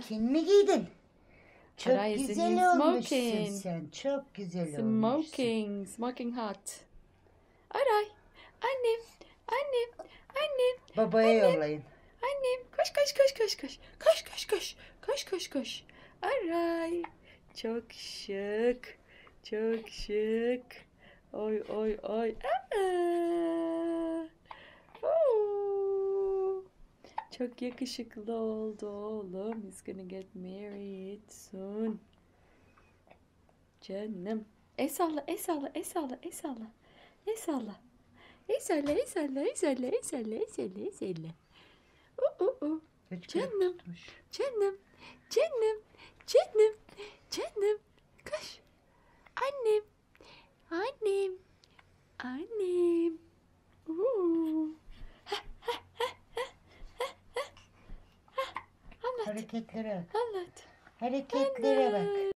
smoking mi giydin? Çok Aray, güzel senin olmuşsun smoking. sen. Çok güzel olmuşsun. Smoking. Smoking hot. Aray. Annem. Annem. Annem. Babaya Annem. yollayın. Annem. Koş koş koş koş koş. Koş koş koş. Koş koş koş. Aray. Çok şık. Çok şık. Oy oy oy. Aa. Oo. Çok yakışıklı oldu oğlum. He's gonna get married soon. Canım. El salla, el salla, el salla, el salla. El salla. El salla, el salla, el salla, el salla, el salla, el salla. Hıçkırık Canım. tutmuş. Canım. Canım. Canım. Canım. Koş. Annem. Annem. Annem. Oo. Anlat. Hareketlere bak. Anlat. Hareketlere bak.